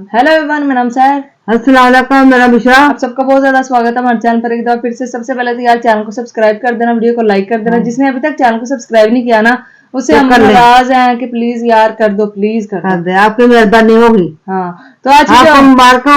Hello everyone, मेरा नाम sir. अस्सलाम वालेकुम, मेरा बिशरा। आप सबका बहुत ज्यादा स्वागत है हमारे चैनल पर एक बार फिर से। सबसे पहले तो यार चैनल को सब्सक्राइब कर देना, वीडियो को लाइक कर देना। जिसने अभी तक चैनल को सब्सक्राइब नहीं किया ना, उससे तो हम नाराज हैं कि प्लीज यार कर दो, प्लीज कर दो, आपकी मेहरबानी होगी। हाँ, तो आज आपको मुबारक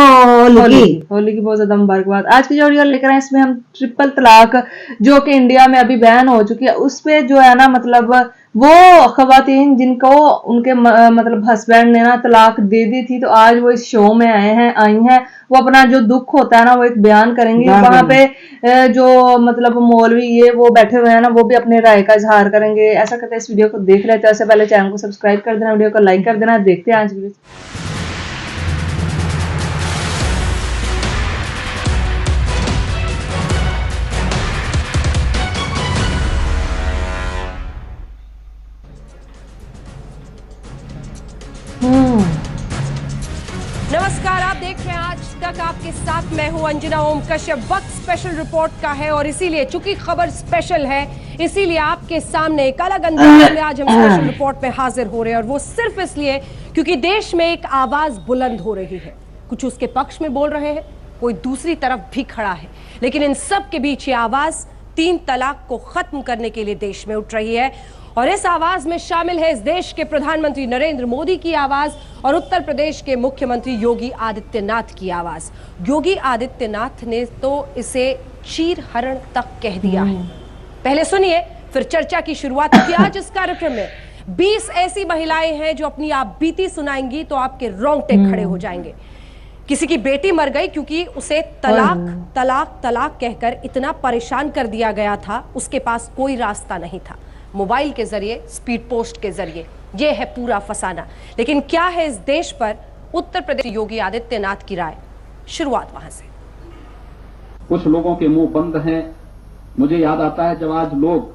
होली की बहुत ज्यादा मुबारकबाद। आज की जो वीडियो लेकर आए इसमें हम ट्रिपल तलाक जो कि इंडिया में अभी बैन हो चुकी है, उस पे जो है ना मतलब वो खवातीन जिनको उनके मतलब हस्बैंड ने ना तलाक दे दी थी, तो आज वो इस शो में आई हैं। वो अपना जो दुख होता है ना वो एक बयान करेंगी। वहां पे जो मतलब मौलवी ये वो बैठे हुए हैं ना, वो भी अपने राय का इजहार करेंगे। ऐसा करते इस वीडियो को देख लेते हैं। उससे पहले चैनल को सब्सक्राइब कर देना, वीडियो को लाइक कर देना। देखते हैं आज वीडियो। नमस्कार, आप देख रहे हैं आज तक। आपके साथ मैं हूं अंजना ओम कश्यप। वक्त स्पेशल रिपोर्ट का है और इसीलिए चूंकि खबर स्पेशल है, इसीलिए आपके सामने एक अलग अंदाज में आज हम स्पेशल रिपोर्ट में हाजिर हो रहे हैं। और वो सिर्फ इसलिए क्योंकि देश में एक आवाज बुलंद हो रही है। कुछ उसके पक्ष में बोल रहे हैं, कोई दूसरी तरफ भी खड़ा है, लेकिन इन सब के बीच ये आवाज 3 तलाक को खत्म करने के लिए देश में उठ रही है। और इस आवाज में शामिल है इस देश के प्रधानमंत्री नरेंद्र मोदी की आवाज और उत्तर प्रदेश के मुख्यमंत्री योगी आदित्यनाथ की आवाज। योगी आदित्यनाथ ने तो इसे चीरहरण तक कह दिया है। पहले सुनिए, फिर चर्चा की शुरुआत होगी। आज इस कार्यक्रम में 20 ऐसी महिलाएं हैं जो अपनी आप बीती सुनाएंगी तो आपके रोंगटे खड़े हो जाएंगे। किसी की बेटी मर गई क्योंकि उसे तलाक तलाक तलाक कहकर इतना परेशान कर दिया गया था, उसके पास कोई रास्ता नहीं था। मोबाइल के जरिए, स्पीड पोस्ट के जरिए, यह है पूरा फसाना। लेकिन क्या है इस देश पर उत्तर प्रदेश योगी आदित्यनाथ की राय? शुरुआत वहां से। कुछ लोगों के मुंह बंद हैं। मुझे याद आता है जब आज लोग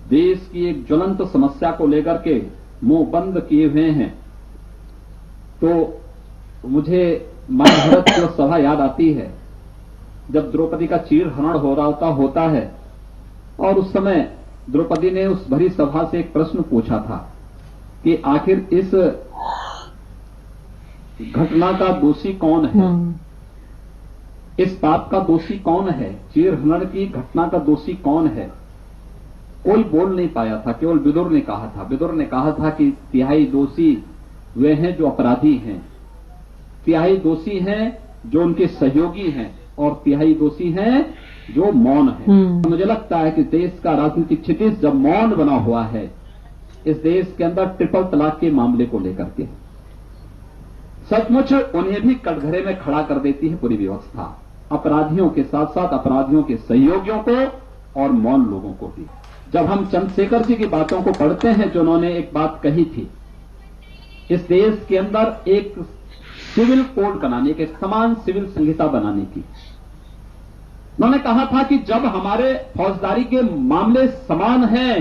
देश की एक ज्वलंत समस्या को लेकर के मुंह बंद किए हुए हैं, तो मुझे महाभारत की सभा याद आती है जब द्रौपदी का चीरहरण हो रहा होता है। और उस समय द्रौपदी ने उस भरी सभा से एक प्रश्न पूछा था कि आखिर इस घटना का दोषी कौन है, इस पाप का दोषी कौन है, चीरहरण की घटना का दोषी कौन है। कोई बोल नहीं पाया था, केवल विदुर ने कहा था। विदुर ने कहा था कि तिहाई दोषी वे हैं जो अपराधी हैं, तिहाई दोषी हैं जो उनके सहयोगी हैं, और तिहाई दोषी हैं जो मौन है। मुझे लगता है कि देश का राजनीतिक क्षितिज जब मौन बना हुआ है इस देश के अंदर ट्रिपल तलाक के मामले को लेकर के, सचमुच उन्हें भी कटघरे में खड़ा कर देती है पूरी व्यवस्था, अपराधियों के साथ साथ अपराधियों के सहयोगियों को और मौन लोगों को भी। जब हम चंद्रशेखर जी की बातों को पढ़ते हैं, जो उन्होंने एक बात कही थी, इस देश के अंदर एक सिविल कोड बनाने के, समान सिविल संहिता बनाने की, उन्होंने कहा था कि जब हमारे फौजदारी के मामले समान हैं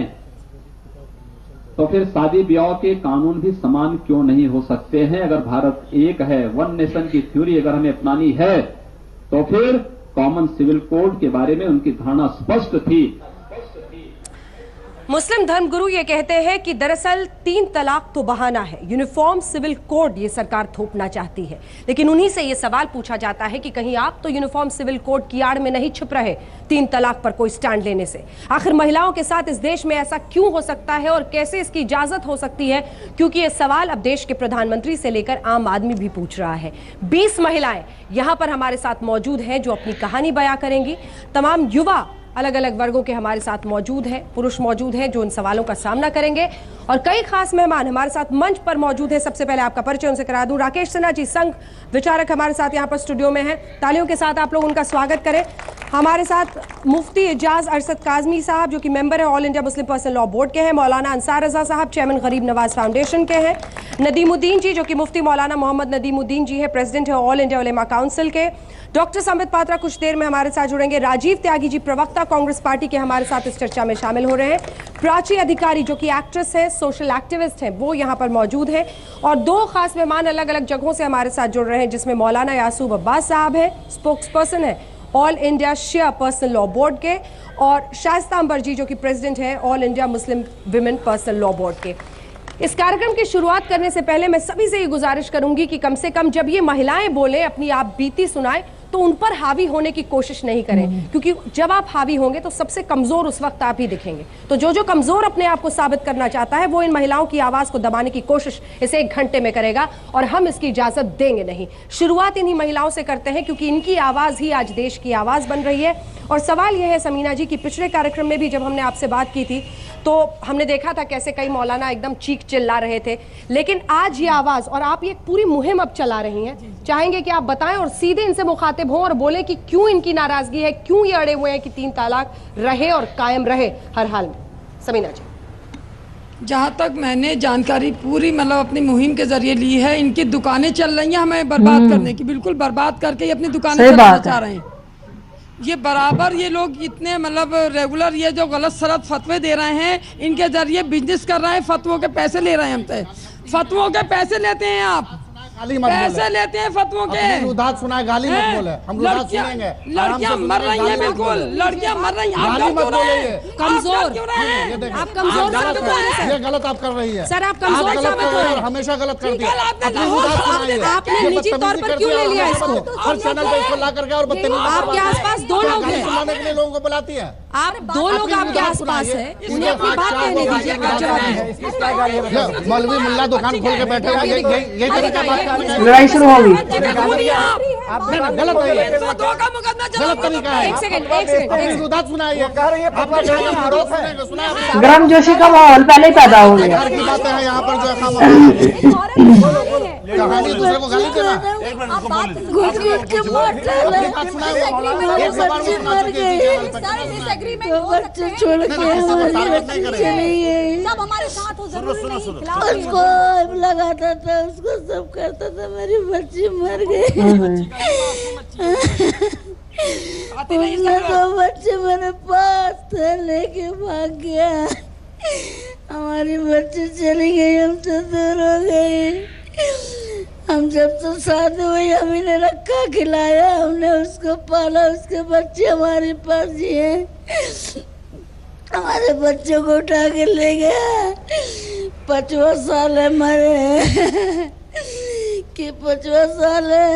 तो फिर शादी ब्याह के कानून भी समान क्यों नहीं हो सकते हैं। अगर भारत एक है, वन नेशन की थ्योरी अगर हमें अपनानी है, तो फिर कॉमन सिविल कोड के बारे में उनकी धारणा स्पष्ट थी। मुस्लिम धर्मगुरु ये कहते हैं कि दरअसल 3 तलाक तो बहाना है, यूनिफॉर्म सिविल कोड ये सरकार थोपना चाहती है। लेकिन उन्हीं से ये सवाल पूछा जाता है कि कहीं आप तो यूनिफॉर्म सिविल कोड की आड़ में नहीं छिप रहे 3 तलाक पर कोई स्टैंड लेने से। आखिर महिलाओं के साथ इस देश में ऐसा क्यों हो सकता है और कैसे इसकी इजाजत हो सकती है? क्योंकि ये सवाल अब देश के प्रधानमंत्री से लेकर आम आदमी भी पूछ रहा है। 20 महिलाएं यहां पर हमारे साथ मौजूद हैं जो अपनी कहानी बयां करेंगी। तमाम युवा अलग अलग वर्गों के हमारे साथ मौजूद हैं, पुरुष मौजूद हैं जो इन सवालों का सामना करेंगे। और कई खास मेहमान हमारे साथ मंच पर मौजूद हैं। सबसे पहले आपका परिचय उनसे करा दूं। राकेश सिन्हा जी, संघ विचारक, हमारे साथ यहाँ पर स्टूडियो में हैं। तालियों के साथ आप लोग उनका स्वागत करें। हमारे साथ मुफ्ती इजाज अरशद काजमी साहब जो कि मेंबर है all India Muslim personal law board के हैं। मौलाना अंसार रजा साहब चेयरमैन गरीब नवाज फाउंडेशन के हैं। नदीमुद्दीन जी जो कि मुफ्ती मौलाना मोहम्मद नदीमुद्दीन जी है, प्रेसिडेंट है ऑल इंडिया उलेमा काउंसिल के। डॉक्टर संबित पात्रा कुछ देर में हमारे साथ जुड़ेंगे। राजीव त्यागी जी प्रवक्ता कांग्रेस पार्टी के हमारे साथ इस चर्चा में शामिल हो रहे हैं। प्राची अधिकारी जो कि एक्ट्रेस है, सोशल एक्टिविस्ट हैं, वो यहाँ पर मौजूद हैं। और 2 खास मेहमान अलग अलग जगहों से हमारे साथ जुड़ रहे हैं, जिसमें मौलाना यासूब अब्बास साहब है, स्पोक्स पर्सन है ऑल इंडिया शिया पर्सनल लॉ बोर्ड के, और शाइस्ता अंबर जी जो कि प्रेसिडेंट है all India Muslim women personal law board के। इस कार्यक्रम की शुरुआत करने से पहले मैं सभी से ये गुजारिश करूंगी कि कम से कम जब ये महिलाएं बोले, अपनी आप बीती सुनाएं, तो उन पर हावी होने की कोशिश नहीं करें, क्योंकि जब आप हावी होंगे तो सबसे कमजोर उस वक्त आप ही दिखेंगे। तो जो कमजोर अपने आप को साबित करना चाहता है वो इन महिलाओं की आवाज को दबाने की कोशिश इस 1 घंटे में करेगा और हम इसकी इजाजत देंगे नहीं। शुरुआत इन्हीं महिलाओं से करते हैं क्योंकि इनकी आवाज ही आज देश की आवाज बन रही है। और सवाल यह है समीना जी कि पिछले कार्यक्रम में भी जब हमने आपसे बात की थी तो हमने देखा था कैसे कई मौलाना एकदम चीख चिल्ला रहे थे, लेकिन आज ये आवाज और आप ये पूरी मुहिम अब चला रही हैं, चाहेंगे कि आप बताएं और सीधे इनसे मुखातिब हों और बोले कि क्यों इनकी नाराजगी है, क्यों ये अड़े हुए हैं कि 3 तलाक रहे और कायम रहे हर हाल में। समीना जी, जहाँ तक मैंने जानकारी पूरी मतलब अपनी मुहिम के जरिए ली है, इनकी दुकानें चल रही हैं हमें बर्बाद करने की, बिल्कुल बर्बाद करके ये अपनी दुकानें चलाना चाह रहे हैं। ये बराबर ये लोग इतने मतलब रेगुलर ये जो गलत सलत फतवे दे रहे हैं, इनके जरिए बिजनेस कर रहे हैं, फतवों के पैसे ले रहे हैं हमसे, फतवों के पैसे लेते हैं आप, पैसे लेते हैं फतवों के। रुदात सुनाए, गाली मत बोले, हम रुदात सुनेंगे। लड़कियां मर रही हैं, बिल्कुल लड़कियां मर रही हैं, गाली मत बोलिए। कमजोर आप कमजोर साबित हो रहे हैं ये गलत आप कर रही है सर, आप कमजोर साबित हो रहे हैं, हमेशा गलत करती है। आपने निजी तौर पर क्यों ले लिया इसको? हर चैनल पे इसको ला करके और आपके आसपास 2 लोग हैं, सुनाने के लिए लोगों को बुलाती है। आप 2 लोग आपके आसपास है, उन्हें अपनी बात कहने दीजिए, आप जवाब दीजिए। मौलवी मुल्ला दुकान खोल के बैठे हुए, यही तरीका बात करने का। लड़ाई शुरू होगी। गलत है, गलत तरीका है। एक सेकंड रुदात सुनाइए, गर्म जोशी का माहौल पहले ही पैदा हो गया। की बातें हैं यहाँ पर जो कहानी दूसरे को गाली देना। बच्चे छोड़ के हमारे साथ उसको लगाता था, उसको सब करता था, मेरी बच्ची मर गई। उसने 2 बच्चे मेरे पास थे लेके भाग गया, हमारी बच्ची चली गई, हमसे दूर हो गई। हम जब तो शादी हुई हमी ने रखा खिलाया, हमने उसको पाला, उसके बच्चे हमारे पास जिए। हमारे बच्चों को उठा के ले गया, 5वां साल है मरे कि 5वां साल है।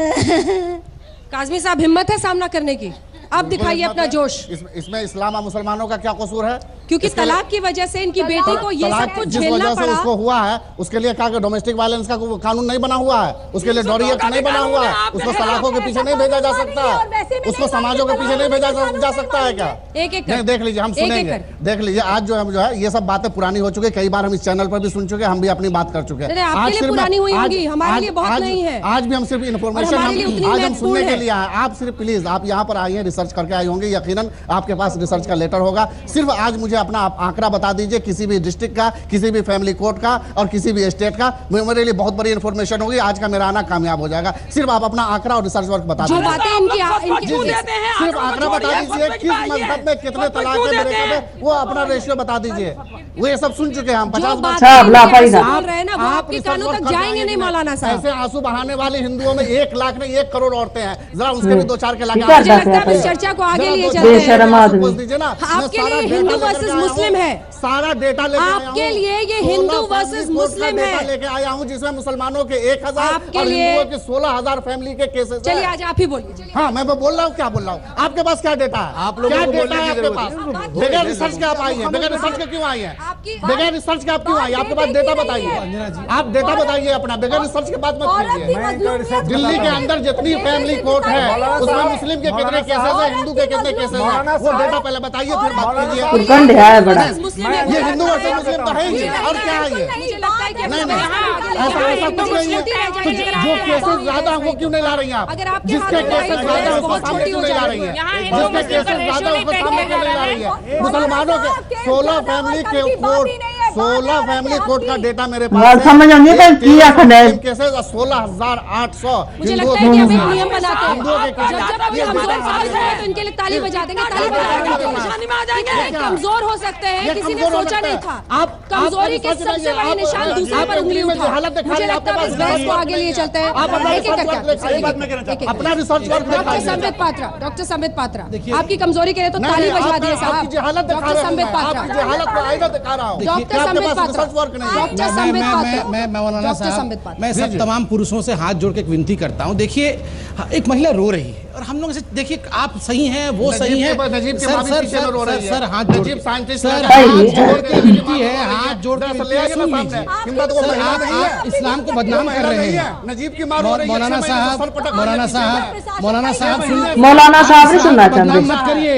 काज़मी साहब, हिम्मत है सामना करने की? आप दिखाइए अपना जोश। इसमें इस्लाम और मुसलमानों का क्या कसूर है? क्योंकि तलाक की वजह से इनकी बेटी को ये सब कुछ झेलना पड़ा। उसको हुआ है, उसके लिए क्या डोमेस्टिक वायलेंस का कानून नहीं बना हुआ है, उसके लिए डॉरी एक्ट नहीं बना हुआ है, उसको तलाकों के पीछे नहीं भेजा जा सकता, उसको समाजों के पीछे नहीं भेजा जा सकता है क्या? एक देख लीजिए, हम सुनेंगे, देख लीजिए। आज जो है ये सब बातें पुरानी हो चुकी है, कई बार हम इस चैनल पर भी सुन चुके हैं, हम भी अपनी बात कर चुके हैं। आज पुरानी हुई होगी, हमारे लिए बहुत नहीं है। आज भी हम सिर्फ इन्फॉर्मेशन आज हम सुनने के लिए आए। आप सिर्फ प्लीज आप यहाँ पर आई हैं, रिसर्च करके आई होंगे, यकीनन आपके पास रिसर्च का लेटर होगा। सिर्फ आज मुझे अपना आंकड़ा बता दीजिए, किसी भी डिस्ट्रिक्ट का, किसी भी फैमिली कोर्ट का और किसी भी स्टेट का, मेरे लिए बहुत बड़ी इन्फॉर्मेशन होगी। आज का मेरा आना कामयाब हो जाएगा। सिर्फ आप अपना आंकड़ा और रिसर्च वर्क बता दीजिए, सिर्फ आंकड़ा बता दीजिए, किस मजहब में कितने तलाक है, वो अपना रेशियो बता दीजिए। वो ये सब सुन चुके हैं हम 50 आपके कानों तक जाएंगे नहीं मौलाना साहब। ऐसे आंसू बहाने वाले हिंदुओं में 1 लाख नहीं 1 करोड़ औरतें हैं, जरा उसके भी 2-4 के लगा। मुझे लगता है इस चर्चा को आगे लिए चलते हैं। आपके लिए हिंदू वर्सेस मुस्लिम है, सारा डेटा लेके आपके लिए ये हिंदू वर्सेस मुस्लिम है, लेके आया हूँ, जिसमें मुसलमानों के 1000 आपके और लिए हिंदुओं के 16000 फैमिली के केसेस। चलिए आज आप ही बोलिए। हाँ, मैं बोल रहा हूँ, क्या बोल रहा हूँ? आपके पास क्या डेटा है? आप लोग क्या डेटा है आपके पास? बगैर रिसर्च के आप आई है, बगैर रिसर्च के क्यों आई है? बगैर रिसर्च के आप क्यों आई? आपके पास डेटा बताइए, आप डेटा बताइए अपना, बगैर रिसर्च के बात मत कीजिए। दिल्ली के अंदर जितनी फैमिली कोर्ट है उसमें मुस्लिम के कितने केसेस है, हिंदू के कितने केसेस है, वो डेटा पहले बताइए, फिर बात कीजिए। ये हिंदू वर्सेस मुस्लिम तो है ही, और क्या है ये? नहीं ऐसा कुछ नहीं है। जो केसेस ज्यादा है वो क्यों नहीं ला रही हैं आप? जिसके केसेस ज्यादा है उसको सामने क्यों नहीं ला रही है? जिसके केसेस ज्यादा है उसको सामने क्यों नहीं ला रही है? मुसलमानों के 16 फैमिली के कोर्ट, 16 फैमिली कोर्ट का डेटा मेरे पास समझ है। केसेस 16800 मुझे लगता है कि अब एक नियम बनाते हैं, तो इनके लिए ताली बजा देंगे, ताली बजा देंगे। कमजोर हो सकते हैं, किसी ने सोचा नहीं था। आप कमजोरी के सबसे बड़े निशान दूसरे पर उंगली उठाओ। मुझे लगता है इस बहस को आगे लिए चलते हैं। अपना research work doctor Sambit Patra, doctor Sambit Patra, आपकी कमजोरी के लिए तो ताली बजवा दी साहब। Doctor Sambit Patra, doctor Sambit Patra, doctor Sambit Patra, मैं मौलाना साहब, मैं सब तमाम पुरुषों से हाथ जोड़ के एक विनती करता हूँ। देखिए, एक महिला रो रही है और हम लोग से, देखिए आप सही हैं, वो सही है, सर हाथ जोड़ के विनती है, हाथ जोड़ के विनती है, सुन लीजिए। सर आप इस्लाम को बदनाम कर रहे हैं। मौलाना साहब नहीं सुनना चाहते, मत करिए।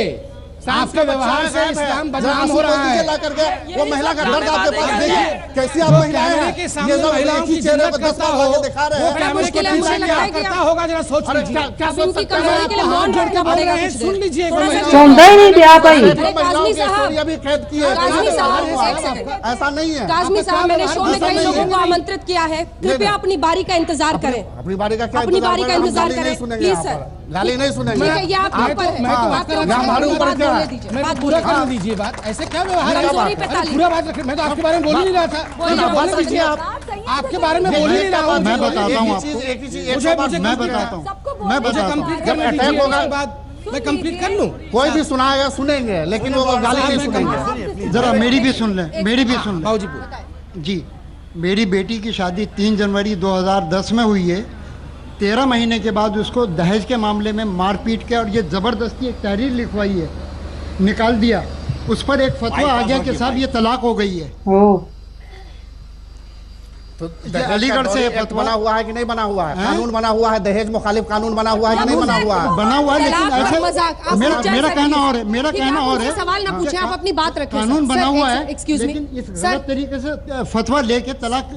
आपके व्यवहार से इस्लाम बदनाम हो रहा है। वो महिला का दर्द आपके पास देखिए, कैसी आप कैमरे के सामने महिलाओं की जिल्लत करता हो, वो कैमरे के पीछे क्या करता होगा, जरा सोच लीजिए। सुन लीजिए, सुनता ही नहीं दिया भाई। ऐसा नहीं है। काज़मी साहब, मैंने शो में कई लोगों को आमंत्रित किया है, कृपया अपनी बारी का इंतजार करें। अपनी बारी का क्या अपनी बारी का इंतजार करें प्लीज सर। गाली नहीं सुनेंगे। ये आपके ऊपर है। हमारे ऊपर क्या है? मैं पूरा कर दीजिए बात। ऐसे क्या व्यवहार है? पूरा बात रखिए। मैं तो आपके बारे में बोल ही नहीं रहा था। बोल दीजिए आप। आपके बारे में बोल ही नहीं रहा हूँ। मैं बताता हूँ आपको। मैं बताता हूँ। मैं कंप्लीट करने दीजिए बात। मैं कंप्लीट कर लूँ। कोई भी सुनाएगा सुनेंगे, लेकिन वो गाली नहीं सुनेंगे। जरा मेरी भी सुन लें, मेरी भी सुन लें। जी, मेरी बेटी की शादी 3 जनवरी 2010 में हुई है। 13 महीने के बाद उसको दहेज के मामले में मारपीट के और ये ज़बरदस्ती एक तहरीर लिखवाई है, निकाल दिया। उस पर एक फतवा आ गया कि साहब ये तलाक हो गई है। तो अलीगढ़ से बना हुआ है कि नहीं बना हुआ है? कानून बना हुआ है, दहेज मुखालिफ कानून बना हुआ है कि नहीं बना हुआ है? बना हुआ है, लेकिन ऐसे मेरा कहना और है, मेरा कहना और है, सवाल ना पूछे, आप अपनी बात रखें। कानून बना हुआ है, एक्सक्यूज मी लेकिन इस गलत तरीके से फतवा लेके तलाक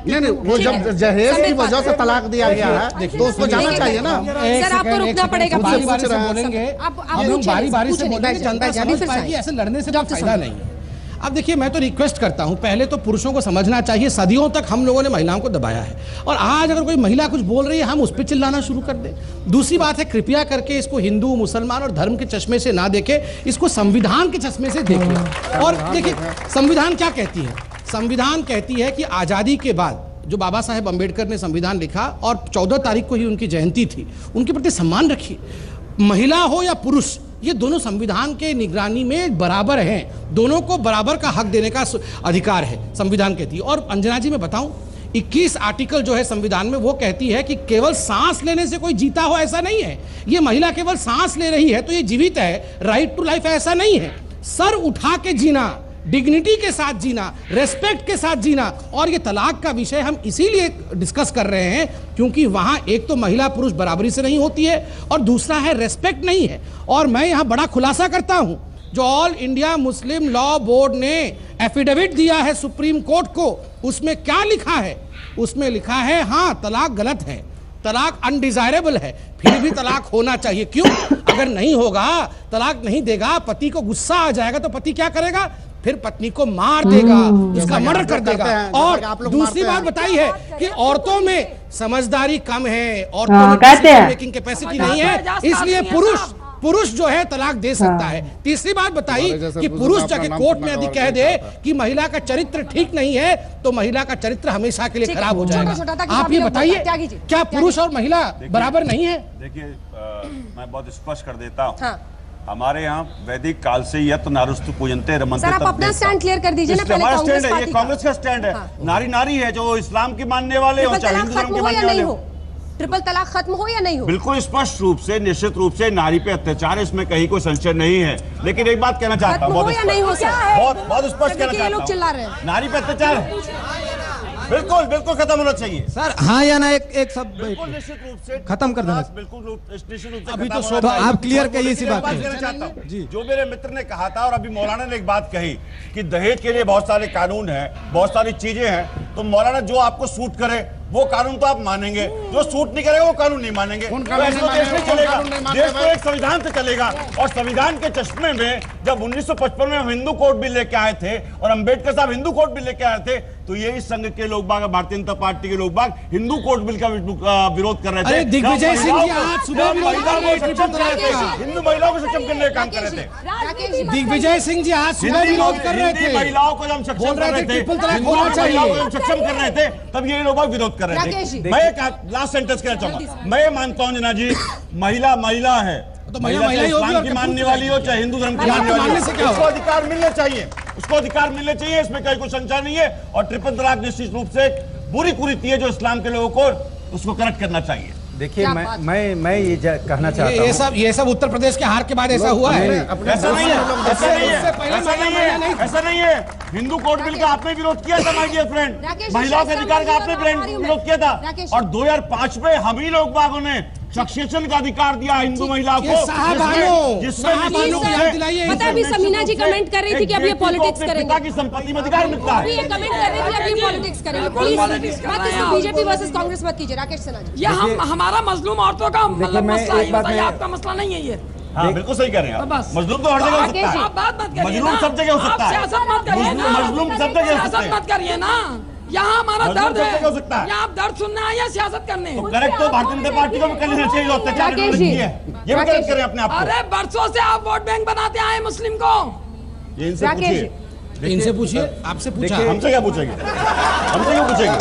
नहीं, वो जब दहेज की वजह से तलाक दिया गया है तो उसको जाना चाहिए ना। सर आपको रुकना पड़ेगा, बारी बारी से बोलेंगे, हम लोग बारी बारी से बोलेंगे, जनता समझ पाएगी। ऐसे लड़ने से फायदा नहीं है। अब देखिए, मैं तो रिक्वेस्ट करता हूं, पहले तो पुरुषों को समझना चाहिए, सदियों तक हम लोगों ने महिलाओं को दबाया है, और आज अगर कोई महिला कुछ बोल रही है हम उस पर चिल्लाना शुरू कर दें। दूसरी बात है, कृपया करके इसको हिंदू मुसलमान और धर्म के चश्मे से ना देखें, इसको संविधान के चश्मे से देखिए। और देखिए, संविधान क्या कहती है? संविधान कहती है कि आज़ादी के बाद जो बाबा साहेब अम्बेडकर ने संविधान लिखा और 14 तारीख को ही उनकी जयंती थी, उनके प्रति सम्मान रखिए। महिला हो या पुरुष, ये दोनों संविधान के निगरानी में बराबर हैं, दोनों को बराबर का हक देने का अधिकार है, संविधान कहती है। और अंजना जी, मैं बताऊं, 21 आर्टिकल जो है संविधान में, वो कहती है कि केवल सांस लेने से कोई जीता हो ऐसा नहीं है। ये महिला केवल सांस ले रही है तो ये जीवित है, राइट टू लाइफ ऐसा नहीं है। सर उठा के जीना, डिग्निटी के साथ जीना, रेस्पेक्ट के साथ जीना। और ये तलाक का विषय हम इसीलिए डिस्कस कर रहे हैं क्योंकि वहां एक तो महिला पुरुष बराबरी से नहीं होती है और दूसरा है रेस्पेक्ट नहीं है। और मैं यहां बड़ा खुलासा करता हूं, जो all India Muslim law board ने एफिडेविट दिया है सुप्रीम कोर्ट को, उसमें क्या लिखा है? उसमें लिखा है हाँ तलाक गलत है, तलाक अनडिजायरेबल है, फिर भी तलाक होना चाहिए। क्यों? अगर नहीं होगा, तलाक नहीं देगा, पति को गुस्सा आ जाएगा तो पति क्या करेगा? फिर पत्नी को मार देगा, उसका मर्डर कर देगा। और दूसरी बात बताई है कि औरतों में समझदारी कम है, औरतों में डिसीजन मेकिंग कैपेसिटी नहीं है, इसलिए पुरुष जो है तलाक दे सकता है। तीसरी बात बताई कि पुरुष जाके कोर्ट में यदि कह दे कि महिला का चरित्र ठीक नहीं है तो महिला का चरित्र हमेशा के लिए खराब हो जाएगा। आप ये बताइए, क्या पुरुष और महिला बराबर नहीं है? देखिए, मैं बहुत स्पष्ट कर देता हूँ, हमारे यहाँ वैदिक काल से यत नारुस्तु पूजनते रमनते। सर आप अपना स्टैंड क्लियर कर दीजिए ना। पहले कांग्रेस स्टैंड है, ये कांग्रेस का स्टैंड है। नारी नारी है, जो इस्लाम के मानने वाले हो चाहे हिंदू धर्म के मानने वाले हो। ट्रिपल तलाक खत्म हो या नहीं हो? बिल्कुल स्पष्ट रूप से, निश्चित रूप से नारी पे अत्याचार, इसमें कहीं कोई संशय नहीं है। लेकिन एक बात कहना चाहता हूँ, बहुत स्पष्ट कहना चाहता हूँ, चिल्ला रहे हैं नारी पे अत्याचार बिल्कुल बिल्कुल खत्म होना चाहिए। सर हाँ या ना एक सब बिल्कुल निश्चित रूप से खत्म कर देना, बिल्कुल निश्चित रूप से। अभी तो आप क्लियर करिए इसी बात को। जो मेरे मित्र ने कहा था और अभी मौलाना ने एक बात कही कि दहेज के लिए बहुत सारे कानून हैं, बहुत सारी चीजें हैं, तो मौलाना जो आपको सूट करे वो कानून तो आप मानेंगे, जो सूट नहीं करेगा वो कानून नहीं मानेंगे। देश में चलेगा, देश को एक संविधान से चलेगा। और संविधान के चश्मे में जब 1955 में हम हिंदू कोड बिल लेके आए थे और अंबेडकर साहब हिंदू कोड बिल लेके आए थे, तो ये इस संघ के लोग बाग, भारतीय जनता पार्टी के लोग बाग हिंदू कोड बिल का विरोध कर रहे थे। दिग्विजय सिंह जी आज सुबह हिंदू महिलाओं को सक्षम करने का काम कर रहे थे। दिग्विजय सिंह जी आज सुबह विरोध कर रहे थे, महिलाओं को जब सक्षम कर रहे थे, महिलाओं को सक्षम कर रहे थे, तब ये लोग विरोध कर रहे थे। मैं एक लास्ट सेंटेंस कहना चाहूंगा, मैं मानता हूं जना जी, महिला है, तो महिला इस्लाम की मानने वाली हो चाहे हिंदू धर्म की मानने वाली हो, उसको अधिकार मिलने चाहिए, उसको अधिकार मिलने चाहिए, इसमें कोई संशय नहीं है। और ट्रिपल तलाक निश्चित रूप से एक बुरी कुरीति है जो इस्लाम के लोगों को उसको करेक्ट करना चाहिए। देखिए मैं ये कहना चाहता हूँ, ये सब उत्तर प्रदेश के हार के बाद ऐसा हुआ है। ऐसा नहीं है, ऐसा नहीं है। हिंदू कोड बिल का आपने विरोध किया था माय डियर फ्रेंड, महिलाओं के अधिकार का आपने विरोध किया था, और 2005 में हम ही लोग बागों ने सक्सेशन का अधिकार दिया हिंदू महिलाओं को, जिसमें पता अभी समीना जी कमेंट कर रही थी कि अब ये पॉलिटिक्स करेंगे, पिता की संपत्ति में अधिकार मिलता है। ये कमेंट कर रही थी अभी पॉलिटिक्स करेंगे। प्लीज बीजेपी वर्सेस कांग्रेस मत कीजिए। राकेश सिन्हा जी, ये हमारा मजलूम औरतों का मसला है, आपका मसला नहीं है ये। हाँ बिल्कुल सही कह रहे हैं आप। मजलूम तो हर जगह हो सकता है, आप बात मत करिए, मजलूम सब जगह हो सकता है, सियासत मत करिए ना, मजलूम सब जगह हो सकता है, मत करिए ना। यहाँ हमारा दर्द है, हो सकता है, यहाँ आप दर्द सुनने आए या सियासत करने? तो करेक्ट तो भारतीय जनता पार्टी को भी कर लेना चाहिए, अत्याचार ये भी करेक्ट करें अपने आप को। अरे बरसों से आप वोट बैंक बनाते आए मुस्लिम को, ये इनसे पूछिए, इनसे पूछिए, आपसे पूछा, हमसे क्या पूछेंगे, हमसे क्यों पूछेंगे?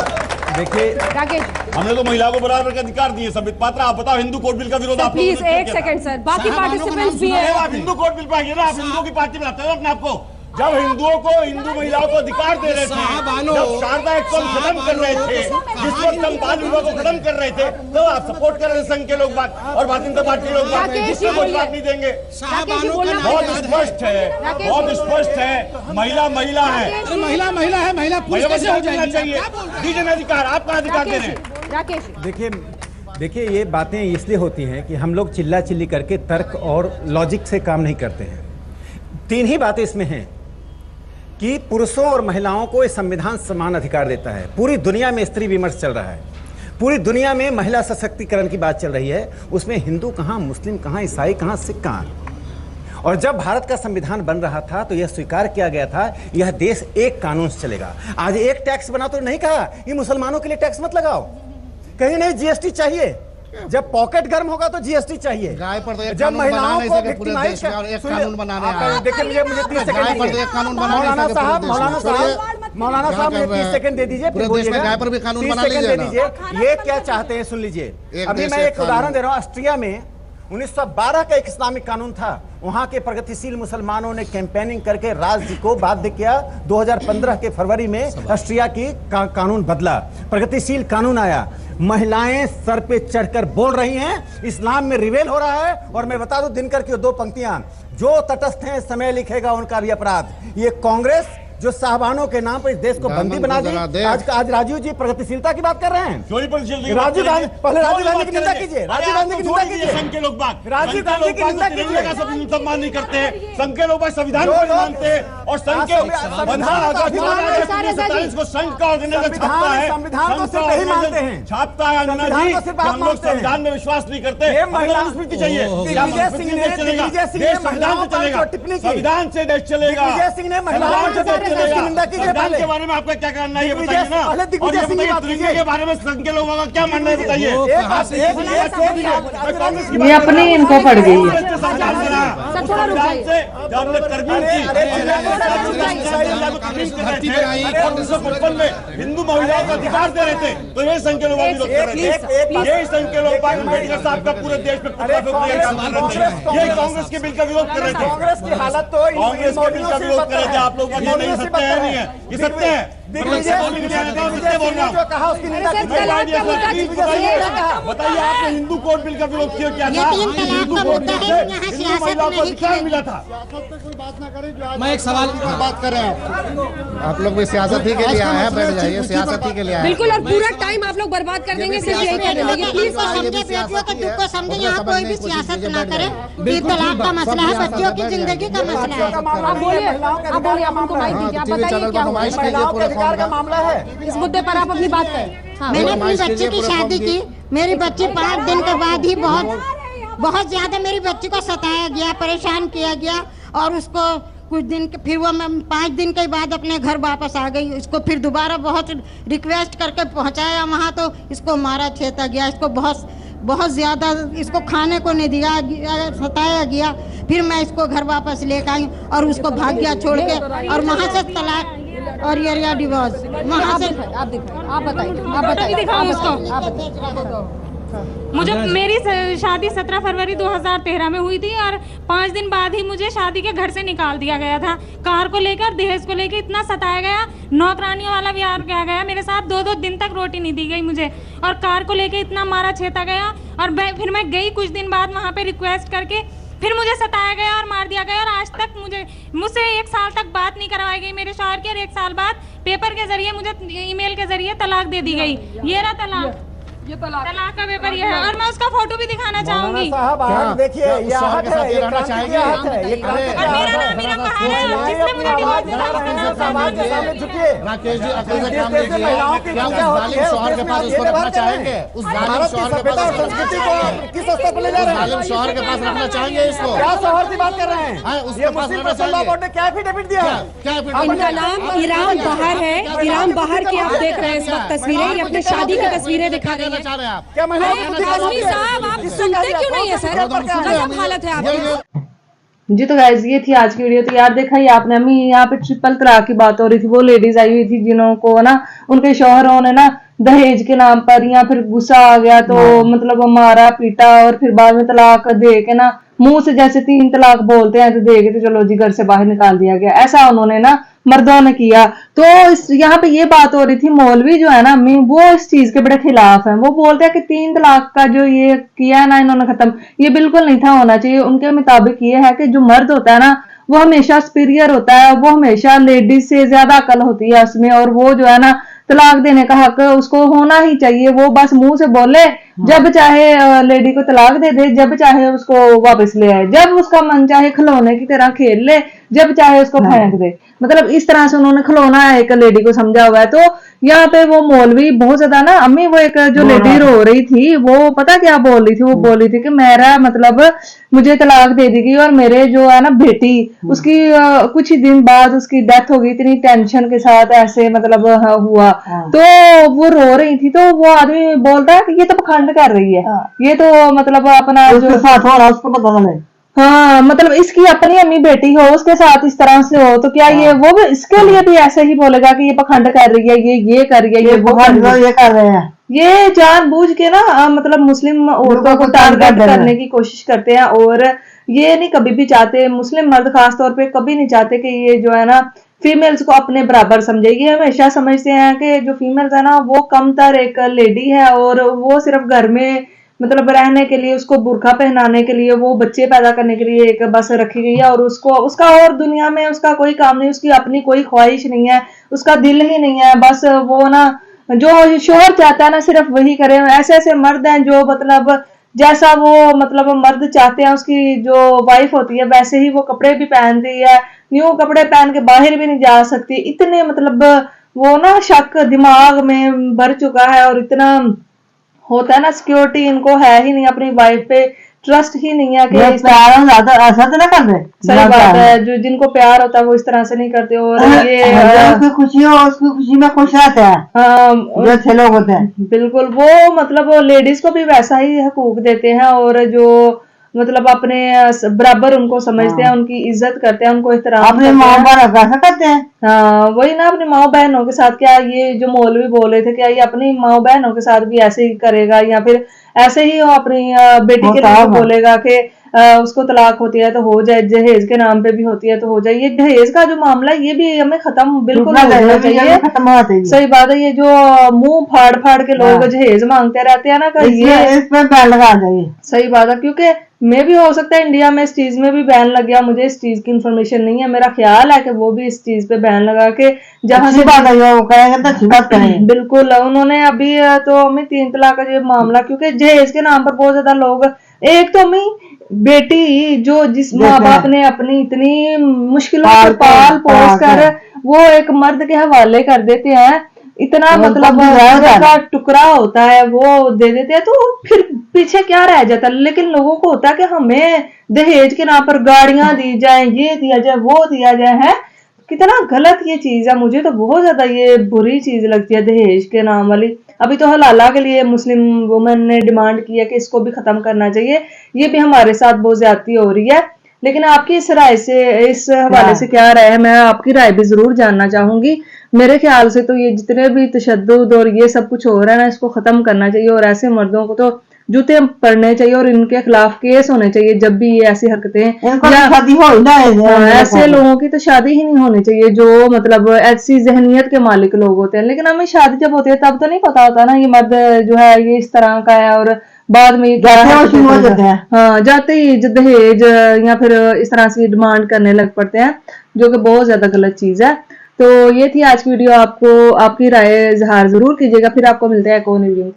देखिए हमने तो महिलाओं को बराबर का अधिकार दिए। संबित पात्रा, आप बताओ हिंदू कोड बिल का विरोध आप प्लीज एक सेकंड सर, बाकी पार्टिसिपेंट्स भी हैं। आप हिंदू कोड बिल पे आइए ना, आप हिंदुओं की पार्टी बनाते हो अपने आपको। जब हिंदुओं को, हिंदू महिलाओं को अधिकार दे रहे थे, जब शारदा एक्ट को खत्म कर रहे थे, जिस वक्त हम बाल विवाह को खत्म कर रहे थे, तो आप सपोर्ट कर रहे थे संघ के लोग बात और भारतीय जनता पार्टी के लोग बात, जिसको कोई बात नहीं देंगे। बहुत स्पष्ट है, बहुत स्पष्ट है, महिला महिला है, महिला है, महिला कैसे हो जाना चाहिए, दीजिए अधिकार, आपका अधिकार दे रहे हैं। देखिए ये बातें इसलिए होती हैं कि हम लोग चिल्ला चिल्ली करके तर्क और लॉजिक से काम नहीं करते हैं। तीन ही बातें इसमें हैं कि पुरुषों और महिलाओं को ये संविधान समान अधिकार देता है। पूरी दुनिया में स्त्री विमर्श चल रहा है, पूरी दुनिया में महिला सशक्तिकरण की बात चल रही है, उसमें हिंदू कहाँ, मुस्लिम कहाँ, ईसाई कहाँ, सिख कहाँ। और जब भारत का संविधान बन रहा था तो यह स्वीकार किया गया था यह देश एक कानून से चलेगा। आज एक टैक्स बना तो नहीं कहा कि मुसलमानों के लिए टैक्स मत लगाओ, कहीं नहीं जीएसटी चाहिए। जब पॉकेट गर्म होगा तो जीएसटी चाहिए। जब महिलाओं को विक्टिमाइज देखिए, मुझे 30 सेकंड मौलाना साहब मुझे 30 सेकंड दे दीजिए, फिर बोलिएगा। 30 सेकंड दे दीजिए। ये क्या चाहते हैं सुन लीजिए। अभी मैं एक उदाहरण दे रहा हूँ। ऑस्ट्रिया में 1912 का एक इस्लामिक कानून था। वहां के प्रगतिशील मुसलमानों ने कैंपेनिंग करके राज्य को बाध्य किया। 2015 के फरवरी में ऑस्ट्रिया की कानून बदला, प्रगतिशील कानून आया। महिलाएं सर पे चढ़कर बोल रही हैं इस्लाम में रिवेल हो रहा है। और मैं बता दूं दिनकर की 2 पंक्तियां, जो तटस्थ हैं समय लिखेगा उनका भी अपराध। ये कांग्रेस जो साहबानों के नाम पर इस देश को बंदी बना दी। आज राजीव जी प्रगतिशीलता की बात कर रहे हैं। राजीव गांधी, पहले राजीव गांधी की निंदा कीजिए, राजीव गांधी की निंदा कीजिए। संघ के लोग बात, राजीव गांधी की निंदा कीजिए। सम्मान नहीं करते हैं, संघ के लोग संविधान को नहीं मानते हैं, और संघ के को संघ का ऑर्गेनाइजर छापता है, संविधान को सिर्फ नहीं मानते हैं, छापता है। हम लोग संविधान में विश्वास नहीं करते। मनुस्मृति चाहिए, देश संविधान से चलेगा, संविधान से देश चलेगा। संविधान के बारे में आपका क्या कहना है ये बताइए ना। और ये बताइए तिरंगे के बारे में संघ के लोगों का क्या मानना है बताइए। ये अपनी इनको पड़ गई है। हिंदू महिलाओं को अधिकार दे रहे थे तो ये संघ के लोग विरोध कर रहे थे। ये संघ के लोग अम्बेडकर साहब का पूरे देश में ये कांग्रेस के बिल का विरोध कर रहे थे। कांग्रेस की हालत तो कांग्रेस के बिल का विरोध कर रहे थे आप लोग। नहीं सत्य है, नहीं है ये सत्य है। बताइए आपने हिंदू कोड बिल का विरोध क्यों किया था? हिंदू कोड बिल से हिंदू महिलाओं को अधिकार मिला था। मैं एक सवाल बात कर रहे हैं। आप लोग भी सियासत ही के लिए आए हैं, बैठ जाइए, सियासत ही के लिए आए हैं। बिल्कुल, और पूरा टाइम आप लोग बर्बाद कर देंगे सिर्फ यही कहने लगे। प्लीज समझे, यहाँ कोई भी सियासत ना करे। ये तलाक का मसला है, बच्चों की जिंदगी का मसला है। आप बोलिए, आप उनको माइक दीजिए, आप बताइए क्या हुआ का मामला है। इस मुद्दे पर आप अपनी बात करें। मैंने अपनी बच्ची की शादी की। मेरी बच्ची 5 दिन के बाद ही बहुत ज्यादा मेरी बच्ची को सताया गया, परेशान किया गया और उसको कुछ दिन के फिर वो मैं 5 दिन के बाद अपने घर वापस आ गई। इसको फिर दोबारा बहुत रिक्वेस्ट करके पहुंचाया वहाँ, तो इसको मारा छेता गया, इसको बहुत ज़्यादा इसको खाने को नहीं दिया, सताया गया। फिर मैं इसको घर वापस लेकर आई और उसको भाग गया छोड़ के, और वहाँ से तलाक और ये डिवोर्स वहाँ से। आप बताइए। मुझे मेरी शादी 17 फरवरी 2013 में हुई थी और 5 दिन बाद ही मुझे शादी के घर से निकाल दिया गया था। कार को लेकर, दहेज को लेकर इतना सताया गया, नौकरानियों वाला व्यवहार किया गया मेरे साथ। 2-2 दिन तक रोटी नहीं दी गई मुझे, और कार को लेकर इतना मारा छेता गया। और फिर मैं गई कुछ दिन बाद वहाँ पे रिक्वेस्ट करके, फिर मुझे सताया गया और मार दिया गया। और आज तक मुझसे 1 साल तक बात नहीं करवाई गई मेरे शौहर की, और 1 साल बाद पेपर के जरिए मुझे ईमेल के जरिए तलाक दे दी गई। ये रहा तलाक, ये तलाक का पेपर ये है। और मैं उसका फोटो भी दिखाना चाहूंगी। देखिए शौहर के पास रखना चाहेंगे इसको? क्या शौहर की बात कर रहे हैं? क्या एफिडेविट दिया? इनका नाम इराम बहार है। इराम बहार की आप देख रहे हैं इस वक्त तस्वीरें, ये अपनी शादी की तस्वीरें दिखा रही है। चाह रहे हैं आप? क्या महिला साहब आप सुनते क्यों नहीं है सर? गजब हालत है आपकी। जी तो गाइस ये थी आज की वीडियो। तो यार देखा ही आपने, अम्मी यहाँ पे ट्रिपल तलाक की बात हो रही थी। वो लेडीज आई हुई थी जिनको ना उनके शौहरों ने ना दहेज के नाम पर या फिर गुस्सा आ गया तो मतलब मारा पीटा, और फिर बाद में तलाक दे के ना मुंह से जैसे 3 तलाक बोलते हैं तो दे के तो चलो जी घर से बाहर निकाल दिया गया। ऐसा उन्होंने ना मर्दों ने किया। तो यहाँ पे ये बात हो रही थी, मौलवी जो है ना अम्मी, वो इस चीज के बड़े खिलाफ हैं। वो बोलते हैं कि 3 तलाक का जो ये किया है ना इन्होंने खत्म, ये बिल्कुल नहीं था होना चाहिए। उनके मुताबिक ये है कि जो मर्द होता है ना वो हमेशा सुपीरियर होता है, वो हमेशा लेडीज से ज्यादा अकल होती है उसमें, और वो जो है ना तलाक देने का हक उसको होना ही चाहिए। वो बस मुंह से बोले, जब चाहे लेडी को तलाक दे दे, जब चाहे उसको वापस ले आए, जब उसका मन चाहे खिलौने की तरह खेल ले, जब चाहे उसको फेंक दे। मतलब इस तरह से उन्होंने खिलौना एक लेडी को समझा हुआ है। तो यहाँ पे वो मौलवी बहुत ज्यादा ना अम्मी, वो एक जो लेडी रो रही थी वो पता क्या बोल रही थी? वो बोल रही थी कि मेरा मतलब मुझे तलाक दे दी गई और मेरे जो है ना बेटी, उसकी कुछ ही दिन बाद उसकी डेथ हो गई, इतनी टेंशन के साथ ऐसे मतलब हुआ। तो वो रो रही थी, तो वो आदमी बोल रहा है कि ये तो पखंड कर रही है, ये तो मतलब अपना जो साथ हो रहा उसको पता नहीं। हाँ मतलब इसकी अपनी अम्मी बेटी हो, उसके साथ इस तरह से हो, तो क्या ये वो भी इसके लिए भी ऐसे ही बोलेगा कि ये पखंड कर रही है, ये कर रही है, ये कर रहे हैं। ये जानबूझ के ना मतलब मुस्लिम औरतों को टारगेट करने की कोशिश करते हैं। और ये नहीं कभी भी चाहते, मुस्लिम मर्द खास तौर पे कभी नहीं चाहते कि ये जो है ना फीमेल्स को अपने बराबर समझे। ये हमेशा समझते हैं कि जो फीमेल्स है ना वो कमतर एक लेडी है, और वो सिर्फ घर में मतलब रहने के लिए, उसको बुर्का पहनाने के लिए, वो बच्चे पैदा करने के लिए एक बस रखी गई है, और उसको उसका और दुनिया में उसका कोई काम नहीं, उसकी अपनी कोई ख्वाहिश नहीं है, उसका दिल ही नहीं है। बस वो ना जो शोहर चाहता है ना सिर्फ वही करे। ऐसे ऐसे मर्द हैं जो मतलब जैसा वो मतलब मर्द चाहते हैं, उसकी जो वाइफ होती है वैसे ही वो कपड़े भी पहनती है, न्यू कपड़े पहन के बाहर भी नहीं जा सकती। इतने मतलब वो ना शक दिमाग में भर चुका है, और इतना होता है ना सिक्योरिटी इनको है ही नहीं, अपनी वाइफ पे ट्रस्ट ही नहीं है कि ऐसा तो ना कर रहे। सही बात है, जो जिनको प्यार होता है वो इस तरह से नहीं करते। और ये उसकी खुशी हो, उसकी खुशी में खुश रहते हैं जो अच्छे लोग होते हैं। बिल्कुल, वो मतलब लेडीज को भी वैसा ही हकूक देते हैं, और जो मतलब अपने बराबर उनको समझते हैं, उनकी इज्जत करते हैं, उनको एहतराम अपने माँ बाप कैसा करते हैं। हाँ वही ना, अपनी माँ बहनों के साथ। क्या ये जो मौलवी बोल रहे थे, क्या ये अपनी माँ बहनों के साथ भी ऐसे ही करेगा, या फिर ऐसे ही वो अपनी बेटी के लिए बोलेगा कि उसको तलाक होती है तो हो जाए, जहेज के नाम पे भी होती है तो हो जाए। ये जहेज का जो मामला है ये भी हमें खत्म बिल्कुल होना चाहिए। सही बात है, ये जो मुंह फाड़ फाड़ के लोग जहेज मांगते रहते हैं ना, ये इस पे बैन लगा जाइए। सही बात है, क्योंकि मैं भी हो सकता है इंडिया में इस चीज में भी बैन लग गया, मुझे इस चीज की इन्फॉर्मेशन नहीं है। मेरा ख्याल है कि वो भी इस चीज पे बैन लगा के जहाँ से बात करेंगे। बिल्कुल, उन्होंने अभी तो हमें 3 तलाक का ये मामला, क्योंकि जहेज के नाम पर बहुत ज्यादा लोग, एक तो हमें बेटी जो जिस माँ बाप ने अपनी इतनी मुश्किलों से पाल पोस कर वो एक मर्द के हवाले कर देते हैं, इतना मतलब का टुकड़ा होता है वो दे देते हैं, तो फिर पीछे क्या रह जाता है। लेकिन लोगों को होता है कि हमें दहेज के नाम पर गाड़ियां दी जाए, ये दिया जाए, वो दिया जाए, है कितना गलत ये चीज है। मुझे तो बहुत ज्यादा ये बुरी चीज लगती है दहेज के नाम वाली। अभी तो हलाला के लिए मुस्लिम वुमेन ने डिमांड की है कि इसको भी खत्म करना चाहिए, ये भी हमारे साथ बहुत ज्यादती हो रही है। लेकिन आपकी इस राय से, इस हवाले से क्या राय है, मैं आपकी राय भी जरूर जानना चाहूंगी। मेरे ख्याल से तो ये जितने भी तशद्दुद और ये सब कुछ हो रहा है ना, इसको खत्म करना चाहिए और ऐसे मर्दों को तो जूते पड़ने चाहिए और इनके खिलाफ केस होने चाहिए जब भी ये ऐसी हरकतें, शादी हो ना ऐसे लोगों की तो शादी ही नहीं होनी चाहिए जो मतलब ऐसी जहनियत के मालिक लोग होते हैं। लेकिन हमें शादी जब होती है तब तो नहीं पता होता ना ये मर्द जो है ये इस तरह का है, और बाद में ये हाँ जाते ही दहेज या फिर इस तरह से डिमांड करने लग पड़ते हैं, जो कि बहुत ज्यादा गलत चीज है। तो ये थी आज की वीडियो, आपको आपकी राय इजहार जरूर कीजिएगा। फिर आपको मिलते हैं एक और वीडियो।